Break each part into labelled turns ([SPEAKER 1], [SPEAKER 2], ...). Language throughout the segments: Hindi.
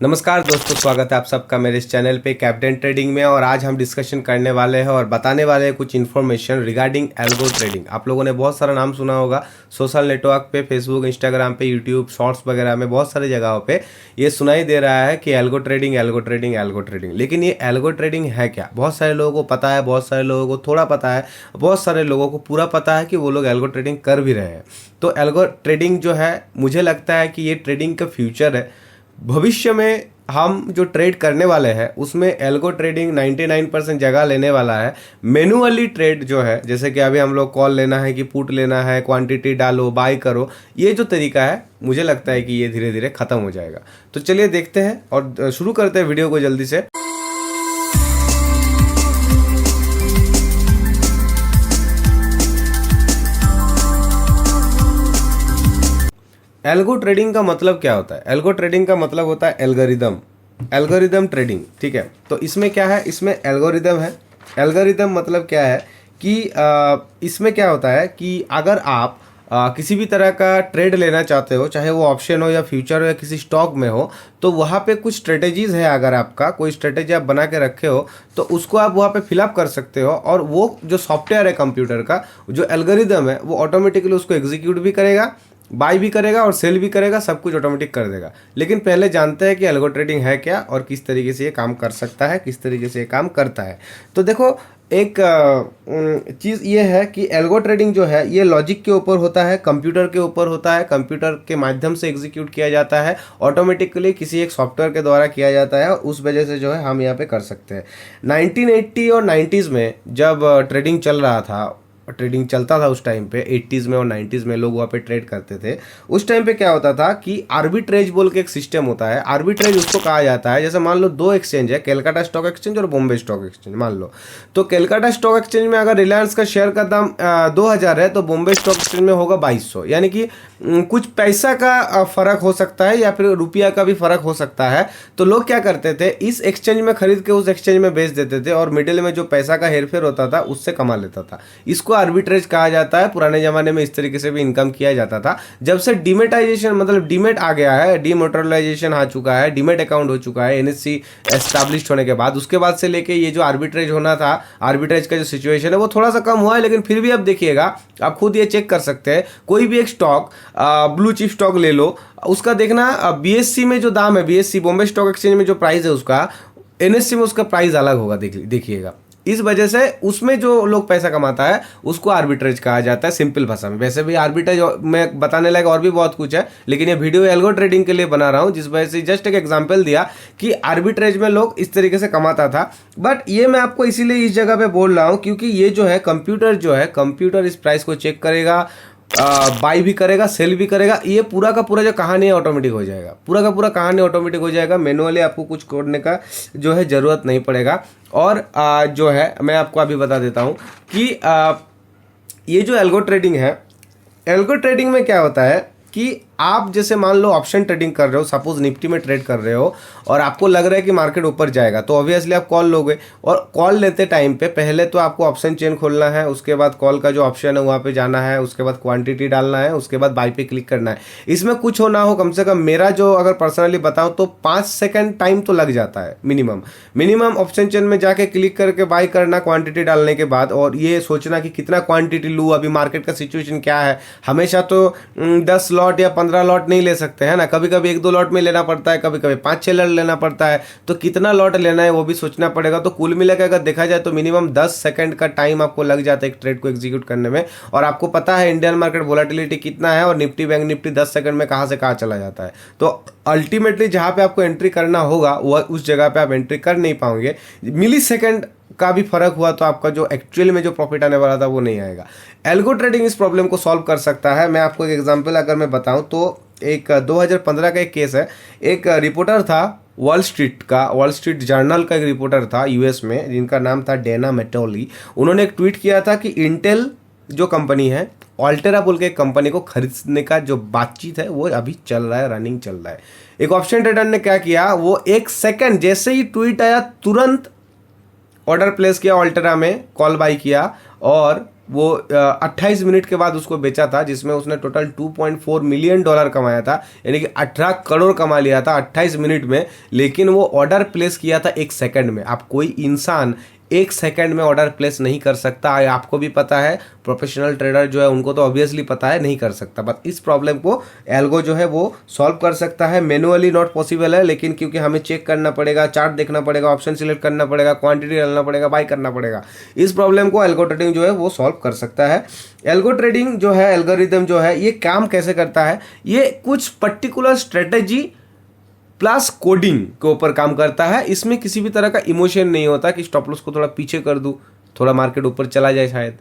[SPEAKER 1] नमस्कार दोस्तों, स्वागत है आप सबका मेरे इस चैनल पे कैप्टन ट्रेडिंग में। और आज हम डिस्कशन करने वाले हैं और बताने वाले हैं कुछ इन्फॉर्मेशन रिगार्डिंग एल्गो ट्रेडिंग। आप लोगों ने बहुत सारा नाम सुना होगा सोशल नेटवर्क पे, फेसबुक, इंस्टाग्राम पे, यूट्यूब शॉर्ट्स वगैरह में बहुत सारी जगहों पे ये सुनाई दे रहा है कि algo trading algo trading algo trading. लेकिन ये एल्गो ट्रेडिंग है क्या? बहुत सारे लोगों को पता है, बहुत सारे लोगों को थोड़ा पता है, बहुत सारे लोगों को पूरा पता है कि वो लोग एल्गो ट्रेडिंग कर भी रहे हैं। तो एल्गो ट्रेडिंग जो है, मुझे लगता है कि ये ट्रेडिंग का फ्यूचर है। भविष्य में हम जो ट्रेड करने वाले हैं उसमें एल्गो ट्रेडिंग 99% जगह लेने वाला है। मैनुअली ट्रेड जो है, जैसे कि अभी हम लोग कॉल लेना है कि पुट लेना है, क्वांटिटी डालो, बाय करो, ये जो तरीका है मुझे लगता है कि ये धीरे धीरे खत्म हो जाएगा। तो चलिए देखते हैं और शुरू करते हैं वीडियो को जल्दी से। एल्गो ट्रेडिंग का मतलब क्या होता है? एल्गो ट्रेडिंग का मतलब होता है एल्गोरिदम ट्रेडिंग। ठीक है, तो इसमें क्या है? इसमें एल्गोरिदम है। एल्गोरिदम मतलब क्या है कि इसमें क्या होता है कि अगर आप किसी भी तरह का ट्रेड लेना चाहते हो, चाहे वो ऑप्शन हो या फ्यूचर हो या किसी स्टॉक में हो, तो वहाँ पे कुछ स्ट्रेटेजीज है। अगर आपका कोई स्ट्रेटेजी आप बना के रखे हो तो उसको आप वहाँ पे फिलअप कर सकते हो, और वो जो सॉफ्टवेयर है कंप्यूटर का, जो एल्गोरिदम है, वो ऑटोमेटिकली उसको एग्जीक्यूट भी करेगा, बाई भी करेगा और सेल भी करेगा, सब कुछ ऑटोमेटिक कर देगा। लेकिन पहले जानते हैं कि एल्गो ट्रेडिंग है क्या और किस तरीके से ये काम कर सकता है, किस तरीके से ये काम करता है। तो देखो, एक चीज़ ये है कि एल्गो ट्रेडिंग जो है ये लॉजिक के ऊपर होता है, कंप्यूटर के ऊपर होता है, कंप्यूटर के माध्यम से एग्जीक्यूट किया जाता है, ऑटोमेटिकली किसी एक सॉफ्टवेयर के द्वारा किया जाता है, और उस वजह से जो है हम यहाँ पे कर सकते हैं। 1980 और 90s में जब ट्रेडिंग चल रहा था, ट्रेडिंग चलता था उस टाइम पे, 80s में और 90s में लोग वहाँ पे ट्रेड करते थे। उस टाइम पे क्या होता था कि आर्बिट्रेज बोल के एक सिस्टम होता है। आर्बिट्रेज उसको कहा जाता है, जैसे मान लो दो एक्सचेंज है, कलकत्ता स्टॉक एक्सचेंज और बॉम्बे स्टॉक एक्सचेंज मान लो। तो कलकत्ता स्टॉक एक्सचेंज में अगर रिलायंस का शेयर का दाम 2000 है तो बॉम्बे स्टॉक एक्सचेंज में होगा 2200। यानी कि कुछ पैसा का फर्क हो सकता है या फिर रुपया का भी फर्क हो सकता है। तो लोग क्या करते थे, इस एक्सचेंज में खरीद के उस एक्सचेंज में बेच देते थे, और मिडिल में जो पैसा का हेरफेर होता था उससे कमा लेता था। इसको आर्बिट्रेज कहा जाता है। पुराने जमाने में इस तरीके से भी इनकम किया जाता था। जब से डीमेटाइजेशन मतलब डीमेट आ गया है, डीमोटराइजेशन आ चुका है, डीमेट अकाउंट हो चुका है एनएससी एस्टैब्लिश्ड होने के बाद, उसके बाद से लेके ये जो आर्बिट्रेज होना था, आर्बिट्रेज का जो सिचुएशन है वो थोड़ा सा कम हुआ है। लेकिन फिर भी अब देखिएगा, आप खुद ये चेक कर सकते हैं, कोई भी एक स्टॉक, ब्लू चिप स्टॉक ले लो, उसका देखना बीएससी में जो दाम है, बीएससी बॉम्बे स्टॉक एक्सचेंज में जो प्राइस है उसका, एनएससी में उसका प्राइस अलग होगा। देखिएगा, इस वजह से उसमें जो लोग पैसा कमाता है उसको आर्बिट्रेज कहा जाता है, सिंपल भाषा में। वैसे भी आर्बिट्रेज में बताने लायक और भी बहुत कुछ है, लेकिन ये वीडियो एल्गो ट्रेडिंग के लिए बना रहा हूं, जिस वजह से जस्ट एक एग्जांपल दिया कि आर्बिट्रेज में लोग इस तरीके से कमाता था। बट ये मैं आपको इसीलिए इस जगह पे बोल रहा हूं क्योंकि ये जो है कंप्यूटर इस प्राइस को चेक करेगा, बाई भी करेगा, सेल भी करेगा। ये पूरा का पूरा जो कहानी है ऑटोमेटिक हो जाएगा, पूरा का पूरा कहानी ऑटोमेटिक हो जाएगा। मैनुअली आपको कुछ करने का जो है ज़रूरत नहीं पड़ेगा। और जो है मैं आपको अभी बता देता हूँ कि ये जो एल्गो ट्रेडिंग है, एल्गो ट्रेडिंग में क्या होता है कि आप जैसे मान लो ऑप्शन ट्रेडिंग कर रहे हो, सपोज निफ्टी में ट्रेड कर रहे हो, और आपको लग रहा है कि मार्केट ऊपर जाएगा, तो ऑब्वियसली आप कॉल लोगे। और कॉल लेते टाइम पे पहले तो आपको ऑप्शन चेन खोलना है, उसके बाद कॉल का जो ऑप्शन है वहाँ पे जाना है, उसके बाद क्वांटिटी डालना है, उसके बाद बाई पे क्लिक करना है। इसमें कुछ हो ना हो, कम से कम मेरा जो अगर पर्सनली बताऊँ तो 5 सेकेंड टाइम तो लग जाता है मिनिमम ऑप्शन चेन में जाके क्लिक करके बाई करना क्वांटिटी डालने के बाद, और ये सोचना कि कितना क्वांटिटी लूँ, अभी मार्केट का सिचुएशन क्या है। हमेशा तो 10 लॉट या 15 लॉट नहीं ले सकते हैं ना, कभी कभी 1-2 लॉट में लेना पड़ता है, कभी कभी 5-6 लॉट लेना पड़ता है। तो कितना लॉट लेना है वो भी सोचना पड़ेगा। तो कुल मिलाकर अगर देखा जाए तो मिनिमम 10 सेकंड का टाइम आपको लग जाता है एक ट्रेड को एग्जीक्यूट करने में। और आपको पता है इंडियन मार्केट वोलेटिलिटी कितना है, और निफ्टी बैंक निफ्टी 10 सेकंड में कहाँ से कहाँ चला जाता है। तो अल्टीमेटली जहाँ पे आपको एंट्री करना होगा वह उस जगह पे आप एंट्री कर नहीं पाओगे। मिली सेकेंड का भी फर्क हुआ तो आपका जो एक्चुअल में जो प्रॉफिट आने वाला था वो नहीं आएगा। एल्गो ट्रेडिंग इस प्रॉब्लम को सॉल्व कर सकता है। मैं आपको एक एग्जांपल अगर मैं बताऊं तो एक 2015 का एक केस है। एक रिपोर्टर था वॉल स्ट्रीट जर्नल का एक रिपोर्टर था यूएस में, जिनका नाम था डेना मेटोली। उन्होंने एक ट्वीट किया था कि इंटेल जो कंपनी है, ऑल्टेरा बोल के एक कंपनी को खरीदने का जो बातचीत है वो अभी चल रहा है, रनिंग चल रहा है। एक ऑप्शन ट्रेडर ने क्या किया, वो 1 सेकंड जैसे ही ट्वीट आया तुरंत ऑर्डर प्लेस किया, ऑल्टेरा में कॉल बाई किया, और वो 28 मिनट के बाद उसको बेचा था, जिसमें उसने टोटल $2.4 मिलियन कमाया था, यानी कि 18 करोड़ कमा लिया था 28 मिनट में। लेकिन वो ऑर्डर प्लेस किया था 1 सेकंड में। आप कोई इंसान 1 सेकंड में ऑर्डर प्लेस नहीं कर सकता। आपको भी पता है, प्रोफेशनल ट्रेडर जो है उनको तो ऑब्वियसली पता है, नहीं कर सकता। बट इस प्रॉब्लम को एल्गो जो है वो सॉल्व कर सकता है। मैनुअली नॉट पॉसिबल है, लेकिन क्योंकि हमें चेक करना पड़ेगा, चार्ट देखना पड़ेगा, ऑप्शन सिलेक्ट करना पड़ेगा, क्वांटिटी डालना पड़ेगा, बाय करना पड़ेगा, इस प्रॉब्लम को एल्गो ट्रेडिंग जो है वो सॉल्व कर सकता है। एल्गो ट्रेडिंग जो है, एल्गोरिदम जो है, ये काम कैसे करता है, ये कुछ पर्टिकुलर स्ट्रेटेजी प्लस कोडिंग के ऊपर काम करता है। इसमें किसी भी तरह का इमोशन नहीं होता कि स्टॉप लॉस को थोड़ा पीछे कर दूं, थोड़ा मार्केट ऊपर चला जाए, शायद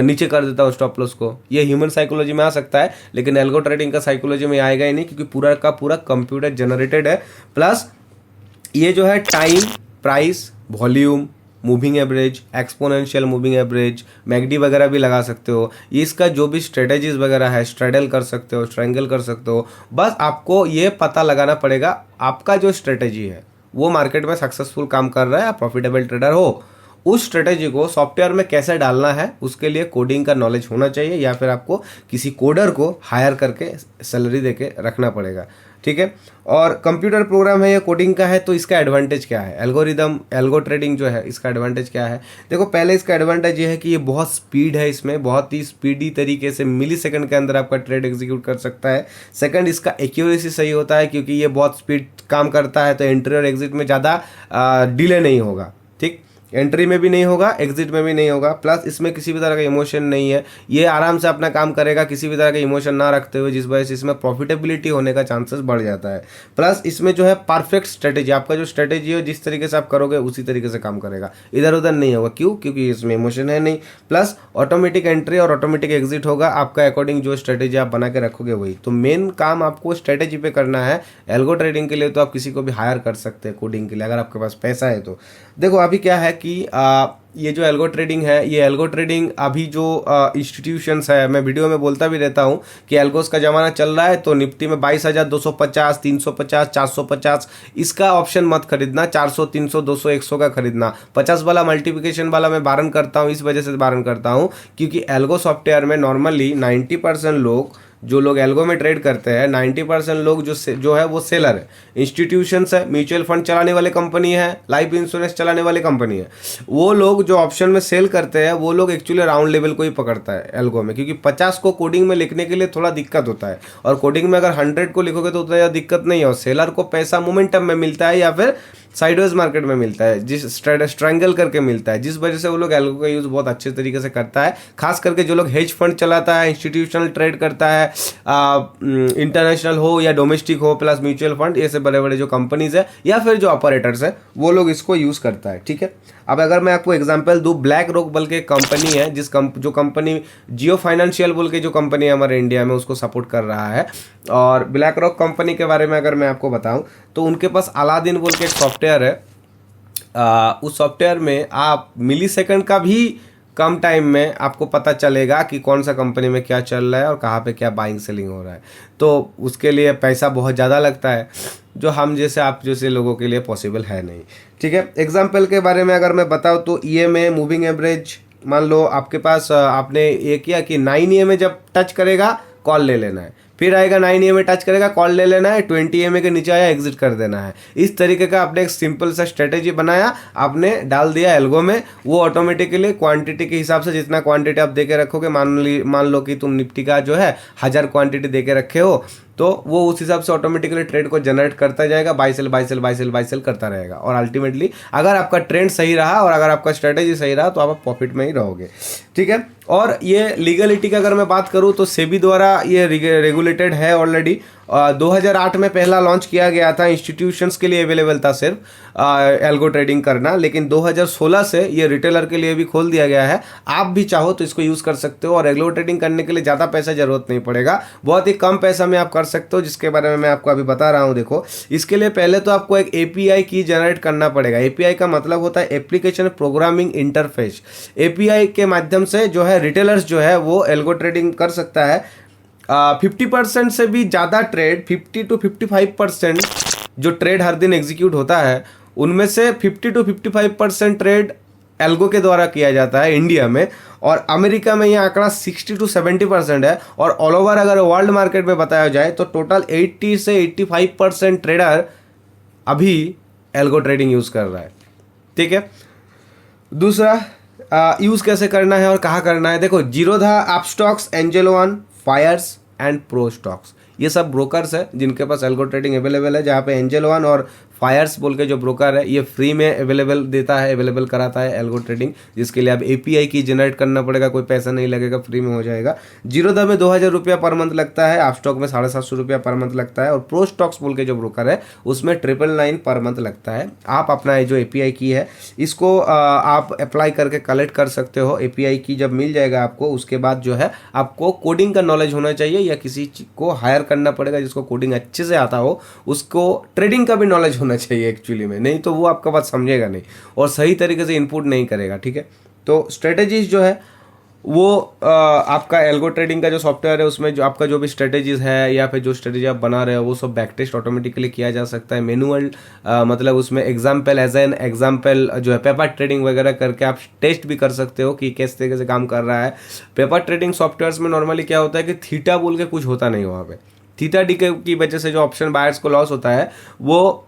[SPEAKER 1] नीचे कर देता हूँ स्टॉप लॉस को। ये ह्यूमन साइकोलॉजी में आ सकता है, लेकिन एल्गो ट्रेडिंग का साइकोलॉजी में आएगा ही नहीं, क्योंकि पूरा का पूरा कंप्यूटर जनरेटेड है। प्लस ये जो है time, price, volume, moving average, exponential moving average, मैगडी वगैरह भी लगा सकते हो। ये इसका जो भी स्ट्रेटेजीज वगैरह है, स्ट्रेडल कर सकते हो, स्ट्रेंगल कर सकते हो। बस आपको ये पता लगाना पड़ेगा आपका जो स्ट्रेटेजी है वो मार्केट में सक्सेसफुल काम कर रहा है, आप प्रॉफिटेबल ट्रेडर हो। उस स्ट्रेटेजी को सॉफ्टवेयर में कैसे डालना है, उसके लिए कोडिंग का नॉलेज होना चाहिए, या फिर आपको किसी कोडर को हायर करके सैलरी देके रखना पड़ेगा। ठीक है, और कंप्यूटर प्रोग्राम है, ये कोडिंग का है, तो इसका एडवांटेज क्या है, एल्गोरिदम, एल्गो ट्रेडिंग जो है, इसका एडवांटेज क्या है। देखो, पहले इसका एडवांटेज ये है कि ये बहुत स्पीड है, इसमें बहुत ही स्पीडी तरीके से मिली सेकंड के अंदर आपका ट्रेड एग्जीक्यूट कर सकता है। सेकंड, इसका एक्यूरेसी सही होता है, क्योंकि ये बहुत स्पीड काम करता है, तो एंट्री और एग्जिट में ज़्यादा डिले नहीं होगा। ठीक, एंट्री में भी नहीं होगा, एग्जिट में भी नहीं होगा। प्लस इसमें किसी भी तरह का इमोशन नहीं है, ये आराम से अपना काम करेगा किसी भी तरह का इमोशन ना रखते हुए, जिस वजह से इसमें प्रॉफिटेबिलिटी होने का चांसेस बढ़ जाता है। प्लस इसमें जो है परफेक्ट स्ट्रेटेजी, आपका जो स्ट्रेटेजी हो जिस तरीके से आप करोगे उसी तरीके से काम करेगा, इधर उधर नहीं होगा। क्यों? क्योंकि इसमें इमोशन है नहीं। प्लस ऑटोमेटिक एंट्री और ऑटोमेटिक एग्जिट होगा, आपका अकॉर्डिंग जो स्ट्रेटेजी आप बना के रखोगे वही। तो मेन काम आपको स्ट्रेटेजी पे करना है। एल्गो ट्रेडिंग के लिए तो आप किसी को भी हायर कर सकते हैं कोडिंग के लिए, अगर आपके पास पैसा है तो। देखो अभी क्या है कि ये जो एल्गो ट्रेडिंग है, ये एल्गो ट्रेडिंग अभी जो इंस्टीट्यूशंस है, मैं वीडियो में बोलता भी रहता हूँ कि एल्गोस का ज़माना चल रहा है, तो निफ्टी में 22,250, 350, 450, इसका ऑप्शन मत खरीदना। 400, 300, 200, 100 का खरीदना। 50 वाला मल्टीप्लिकेशन वाला मैं बारन करता हूँ, इस वजह से बारन करता हूँ क्योंकि एल्गो सॉफ्टवेयर में नॉर्मली 90% लोग, जो लोग एल्गो में ट्रेड करते हैं, 90% लोग जो है वो सेलर है, इंस्टीट्यूशंस है, म्यूचुअल फंड चलाने वाले कंपनी है, लाइफ इंश्योरेंस चलाने वाली कंपनी है। वो लोग जो ऑप्शन में सेल करते हैं वो लोग एक्चुअली राउंड लेवल को ही पकड़ता है एल्गो में, क्योंकि 50 को कोडिंग में लिखने के लिए थोड़ा दिक्कत होता है, और कोडिंग में अगर 100 को लिखोगे तो उतना ज़्यादा दिक्कत नहीं है। और सेलर को पैसा मोमेंटम में मिलता है या फिर साइडवेज मार्केट में मिलता है, जिस स्ट्रैंगल करके मिलता है, जिस वजह से वो लोग एल्गो का यूज़ बहुत अच्छे तरीके से करता है। खास करके जो लोग हेज फंड चलाता है, इंस्टीट्यूशनल ट्रेड करता है, इंटरनेशनल हो या डोमेस्टिक हो, प्लस म्यूचुअल फंड, ये से बड़े बड़े जो कंपनीज है या फिर जो ऑपरेटर्स है वो लोग इसको यूज़ करता है। ठीक है, अब अगर मैं आपको एग्जांपल दूं, ब्लैक रॉक बोल के कंपनी है, जो कंपनी जियो फाइनेंशियल बोल के जो कंपनी है हमारे इंडिया में, उसको सपोर्ट कर रहा है। और ब्लैक रॉक कंपनी के बारे में अगर मैं आपको बताऊं तो उनके पास अलादीन बोल के एक सॉफ्टवेयर है। उस सॉफ्टवेयर में आप मिली सेकंड का भी कम टाइम में आपको पता चलेगा कि कौन सा कंपनी में क्या चल रहा है और कहाँ पे क्या बाइंग सेलिंग हो रहा है। तो उसके लिए पैसा बहुत ज़्यादा लगता है, जो हम जैसे आप जैसे लोगों के लिए पॉसिबल है नहीं। ठीक है, एग्जाम्पल के बारे में अगर मैं बताऊँ तो EMA, मूविंग एवरेज, मान लो आपके पास आपने ये किया कि 9 EMA जब टच करेगा कॉल ले लेना है, फिर आएगा 9 EMA टच करेगा कॉल ले लेना है, 20 EMA के नीचे आया एग्जिट कर देना है। इस तरीके का आपने एक सिंपल सा स्ट्रेटेजी बनाया, आपने डाल दिया एल्गो में, वो ऑटोमेटिकली क्वांटिटी के हिसाब से जितना क्वांटिटी आप देके रखोगे, मान लो कि तुम निफ्टी का जो है 1000 क्वांटिटी देके रखे हो, तो वो उस हिसाब से ऑटोमेटिकली ट्रेड को जनरेट करता जाएगा, बाय सेल करता रहेगा। और अल्टीमेटली अगर आपका ट्रेंड सही रहा और अगर आपका स्ट्रेटेजी सही रहा तो आप प्रॉफिट में ही रहोगे। ठीक है, और ये लीगलिटी की अगर मैं बात करूँ तो सेबी द्वारा ये रेगुलेटेड है ऑलरेडी। 2008 में पहला लॉन्च किया गया था, इंस्टीट्यूशंस के लिए अवेलेबल था सिर्फ एल्गो ट्रेडिंग करना, लेकिन 2016 से ये रिटेलर के लिए भी खोल दिया गया है। आप भी चाहो तो इसको यूज़ कर सकते हो, और एल्गो ट्रेडिंग करने के लिए ज़्यादा पैसा जरूरत नहीं पड़ेगा, बहुत ही कम पैसा में आप कर सकते हो, जिसके बारे में मैं आपको अभी बता रहा हूँ। देखो, इसके लिए पहले तो आपको एक API की जनरेट करना पड़ेगा। API का मतलब होता है एप्लीकेशन प्रोग्रामिंग इंटरफेस। API के माध्यम से जो है रिटेलर्स जो है वो एल्गो ट्रेडिंग कर सकता है। 50% से भी ज़्यादा ट्रेड, 50 to 55% जो ट्रेड हर दिन एग्जीक्यूट होता है, उनमें से 50 to 55% ट्रेड एल्गो के द्वारा किया जाता है इंडिया में, और अमेरिका में ये आंकड़ा 60 to 70% है, और ऑल ओवर अगर वर्ल्ड मार्केट में बताया जाए तो टोटल 80 से 85% ट्रेडर अभी एल्गो ट्रेडिंग यूज कर रहा है। ठीक है, दूसरा यूज कैसे करना है और कहाँ करना है, देखो Zerodha, Upstox, angel one, Fyers and pro stocks, ये सब ब्रोकर्स है जिनके पास एल्गो ट्रेडिंग अवेलेबल है, जहाँ पे एंजल वन और फायर्स बोल के जो ब्रोकर है ये फ्री में अवेलेबल कराता है एल्गो ट्रेडिंग, जिसके लिए आप एपीआई की जनरेट करना पड़ेगा, कोई पैसा नहीं लगेगा, फ्री में हो जाएगा। जीरोधा में 2000 रुपया पर मंथ लगता है, आप स्टॉक में 750 रुपया पर मंथ लगता है, और प्रो स्टॉक्स बोल के जो ब्रोकर है उसमें 999 पर मंथ लगता है। आप अपना ये जो एपीआई की है इसको आप अप्लाई करके कलेक्ट कर सकते हो। एपीआई की जब मिल जाएगा आपको, उसके बाद जो है आपको कोडिंग का नॉलेज होना चाहिए, या किसी को हायर करना पड़ेगा जिसको कोडिंग अच्छे से आता हो, उसको ट्रेडिंग का भी नॉलेज होना चाहिए एक्चुअली में, नहीं तो वो आपका बात समझेगा नहीं और सही तरीके से इनपुट नहीं करेगा। ठीक है, तो स्ट्रेटेजीज जो है वो आपका एल्गो ट्रेडिंग का जो सॉफ्टवेयर है उसमें जो आपका जो भी स्ट्रेटेजीज है या फिर जो स्ट्रेटेजी आप बना रहे हो वो सब बैक टेस्ट ऑटोमेटिकली किया जा सकता है। मैनुअल मतलब उसमें एग्जाम्पल एज एन एग्जाम्पल जो है पेपर ट्रेडिंग वगैरह करके आप टेस्ट भी कर सकते हो कि किस तरीके से काम कर रहा है। पेपर ट्रेडिंग सॉफ्टवेयर में नॉर्मली क्या होता है कि थीटा बोल के कुछ होता नहीं वहाँ पे, थीटा डी की वजह से जो ऑप्शन बायर्स को लॉस होता है वो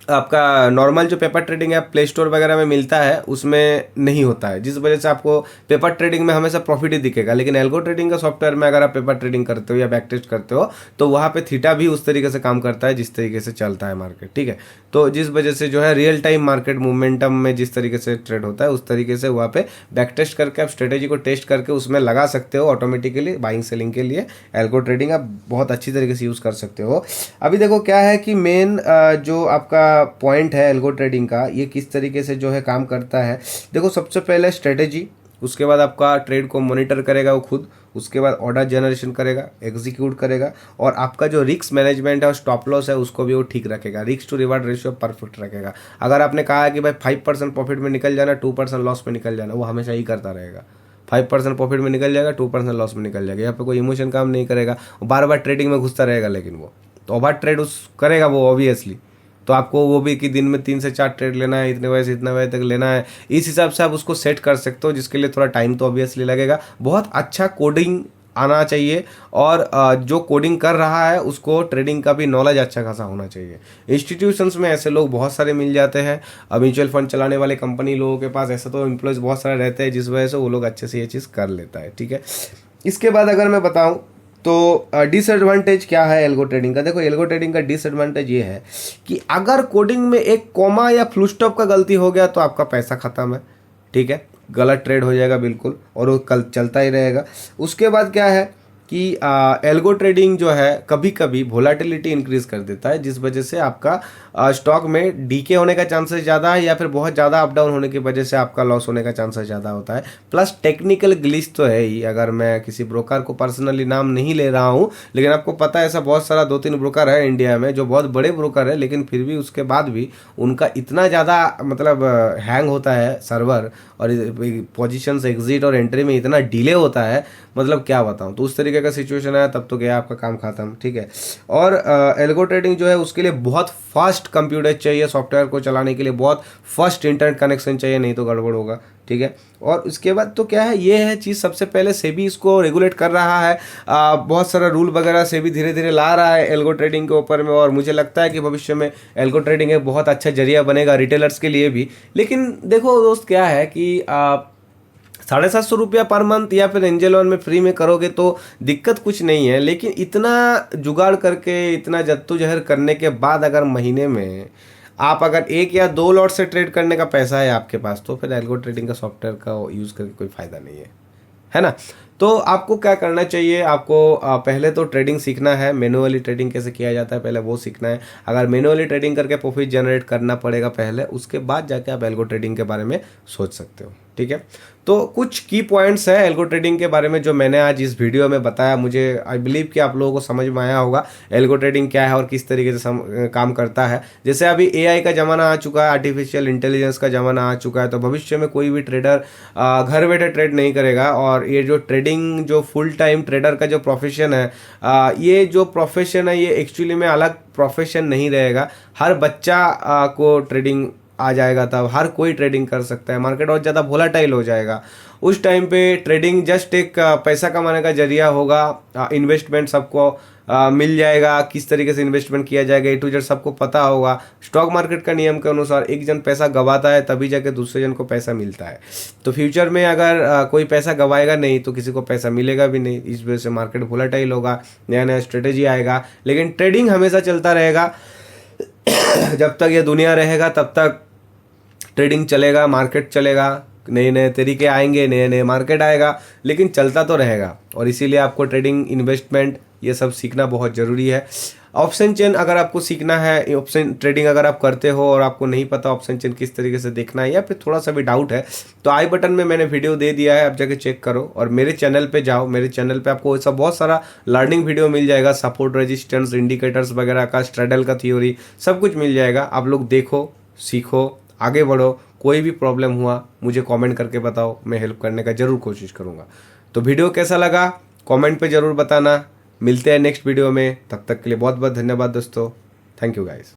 [SPEAKER 1] आपका नॉर्मल जो paper trading app play store वगैरह में मिलता है उसमें नहीं होता है, जिस वजह से आपको पेपर ट्रेडिंग में हमेशा प्रॉफिट ही दिखेगा। लेकिन एल्गो ट्रेडिंग का सॉफ्टवेयर में अगर आप पेपर ट्रेडिंग करते हो या बैक टेस्ट करते हो तो वहाँ पे थीटा भी उस तरीके से काम करता है जिस तरीके से चलता है मार्केट। ठीक है, तो जिस वजह से जो है रियल टाइम मार्केट मूवमेंटम में जिस तरीके से ट्रेड होता है उस तरीके से वहाँ पे बैक टेस्ट करके आप स्ट्रेटेजी को टेस्ट करके उसमें लगा सकते हो ऑटोमेटिकली बाइंग सेलिंग के लिए। एल्गो ट्रेडिंग आप बहुत अच्छी तरीके से यूज़ कर सकते हो। अभी देखो क्या है कि मेन जो आपका पॉइंट है एल्गो ट्रेडिंग का, ये किस तरीके से जो है काम करता है। देखो सबसे पहले स्ट्रेटेजी, उसके बाद आपका ट्रेड को मॉनिटर करेगा वो खुद, उसके बाद ऑर्डर जनरेशन करेगा, एग्जीक्यूट करेगा, और आपका जो रिस्क मैनेजमेंट है और स्टॉप लॉस है उसको भी वो ठीक रखेगा, risk to reward ratio perfect रखेगा। अगर आपने कहा है कि भाई 5% प्रॉफिट में निकल जाना, 2% लॉस में निकल जाना, वो हमेशा ही करता रहेगा। 5% प्रॉफिट में निकल जाएगा, 2% लॉस में निकल जाएगा, यहाँ पे कोई इमोशन काम नहीं करेगा, बार बार ट्रेडिंग में घुसता रहेगा। लेकिन वो तो ओवर ट्रेड उस करेगा वो ऑब्वियसली, तो आपको वो भी कि दिन में 3 से 4 ट्रेड लेना है, इतने बजे से इतना बजे तक लेना है, इस हिसाब से आप उसको सेट कर सकते हो, जिसके लिए थोड़ा टाइम तो ऑब्वियसली लगेगा। बहुत अच्छा कोडिंग आना चाहिए, और जो कोडिंग कर रहा है उसको ट्रेडिंग का भी नॉलेज अच्छा खासा होना चाहिए। इंस्टीट्यूशंस में ऐसे लोग बहुत सारे मिल जाते हैं, म्यूचुअल फंड चलाने वाले कंपनी लोगों के पास ऐसा तो एम्प्लॉयज़ बहुत सारे रहते हैं, जिस वजह से वो लोग अच्छे से ये चीज़ कर लेता है। ठीक है, इसके बाद अगर मैं बताऊँ तो डिसएडवांटेज क्या है एल्गो ट्रेडिंग का। देखो एल्गो ट्रेडिंग का डिसएडवांटेज ये है कि अगर कोडिंग में एक कॉमा या फुल स्टॉप का गलती हो गया तो आपका पैसा खत्म है। ठीक है, गलत ट्रेड हो जाएगा बिल्कुल, और वो कल चलता ही रहेगा। उसके बाद क्या है कि एल्गो ट्रेडिंग जो है कभी कभी वोलेटिलिटी इंक्रीज कर देता है, जिस वजह से आपका स्टॉक में डीके होने का चांसेस ज़्यादा है, या फिर बहुत ज़्यादा अप डाउन होने की वजह से आपका लॉस होने का चांसेस ज़्यादा होता है। प्लस टेक्निकल ग्लिच तो है ही। अगर मैं किसी ब्रोकर को पर्सनली नाम नहीं ले रहा हूँ, लेकिन आपको पता है ऐसा बहुत सारा 2-3 ब्रोकर है इंडिया में जो बहुत बड़े ब्रोकर है, लेकिन फिर भी उसके बाद भी उनका इतना ज़्यादा मतलब हैंग होता है सर्वर, और पोजीशन से एग्जिट और एंट्री में इतना डिले होता है, मतलब क्या बताऊं। तो उस तरीके का सिचुएशन है, तब तो गया आपका काम खत्म। ठीक है, और एल्गो ट्रेडिंग जो है उसके लिए बहुत फास्ट कंप्यूटर चाहिए, सॉफ्टवेयर को चलाने के लिए बहुत फास्ट इंटरनेट कनेक्शन चाहिए, नहीं तो गड़बड़ होगा। ठीक है, और उसके बाद तो क्या है, ये है चीज़ सबसे पहले सेबी इसको रेगुलेट कर रहा है, बहुत सारा रूल वगैरह सेबी धीरे धीरे ला रहा है एल्गो ट्रेडिंग के ऊपर में, और मुझे लगता है कि भविष्य में एल्गो ट्रेडिंग एक बहुत अच्छा जरिया बनेगा रिटेलर्स के लिए भी। लेकिन देखो दोस्त क्या है कि 750 रुपया पर मंथ या फिर एंजल वन में फ्री में करोगे तो दिक्कत कुछ नहीं है, लेकिन इतना जुगाड़ करके इतना जद्दोजहद करने के बाद अगर महीने में आप अगर 1 या 2 लॉट से ट्रेड करने का पैसा है आपके पास, तो फिर एल्गो ट्रेडिंग का सॉफ्टवेयर का यूज़ करके कोई फ़ायदा नहीं है ना। तो आपको क्या करना चाहिए, आपको पहले तो ट्रेडिंग सीखना है, मैनुअली ट्रेडिंग कैसे किया जाता है पहले वो सीखना है। अगर मैनुअली ट्रेडिंग करके प्रॉफिट जनरेट करना पड़ेगा पहले, उसके बाद जाके आप एल्गो ट्रेडिंग के बारे में सोच सकते हो। ठीक है, तो कुछ की पॉइंट्स है एल्गो ट्रेडिंग के बारे में जो मैंने आज इस वीडियो में बताया। मुझे आई बिलीव कि आप लोगों को समझ में आया होगा एल्गो ट्रेडिंग क्या है और किस तरीके से काम करता है। जैसे अभी एआई का ज़माना आ चुका है, आर्टिफिशियल इंटेलिजेंस का ज़माना आ चुका है, तो भविष्य में कोई भी ट्रेडर घर बैठे ट्रेड नहीं करेगा, और ये जो ट्रेडिंग जो फुल टाइम ट्रेडर का जो प्रोफेशन है, ये जो प्रोफेशन है ये एक्चुअली में अलग प्रोफेशन नहीं रहेगा। हर बच्चा को ट्रेडिंग आ जाएगा तब हर कोई ट्रेडिंग कर सकता है, मार्केट और ज़्यादा वोलाटाइल हो जाएगा। उस टाइम पे ट्रेडिंग जस्ट एक पैसा कमाने का जरिया होगा। इन्वेस्टमेंट सबको मिल जाएगा, किस तरीके से इन्वेस्टमेंट किया जाएगा A to Z सबको पता होगा। स्टॉक मार्केट का नियम के अनुसार एक जन पैसा गवाता है तभी जाके दूसरे जन को पैसा मिलता है। तो फ्यूचर में अगर कोई पैसा गवाएगा नहीं तो किसी को पैसा मिलेगा भी नहीं। इस वजह से मार्केट वोलाटाइल होगा, नया नया स्ट्रेटेजी आएगा, लेकिन ट्रेडिंग हमेशा चलता रहेगा। जब तक ये दुनिया रहेगा तब तक ट्रेडिंग चलेगा, मार्केट चलेगा, नए नए तरीके आएंगे, नए नए मार्केट आएगा, लेकिन चलता तो रहेगा। और इसीलिए आपको ट्रेडिंग, इन्वेस्टमेंट ये सब सीखना बहुत ज़रूरी है। ऑप्शन चेन अगर आपको सीखना है, ऑप्शन ट्रेडिंग अगर आप करते हो और आपको नहीं पता ऑप्शन चेन किस तरीके से देखना है या फिर थोड़ा सा भी डाउट है, तो आई बटन में मैंने वीडियो दे दिया है, आप जाके चेक करो। और मेरे चैनल पे जाओ, मेरे चैनल पे आपको ऐसा बहुत सारा लर्निंग वीडियो मिल जाएगा, सपोर्ट, रेजिस्टेंस, इंडिकेटर्स वगैरह का, स्ट्रेडल का थ्योरी, सब कुछ मिल जाएगा। आप लोग देखो, सीखो, आगे बढ़ो। कोई भी प्रॉब्लम हुआ मुझे कमेंट करके बताओ, मैं हेल्प करने का ज़रूर कोशिश करूँगा। तो वीडियो कैसा लगा कमेंट पे ज़रूर बताना। मिलते हैं नेक्स्ट वीडियो में, तब तक के लिए बहुत बहुत धन्यवाद दोस्तों। Thank you guys.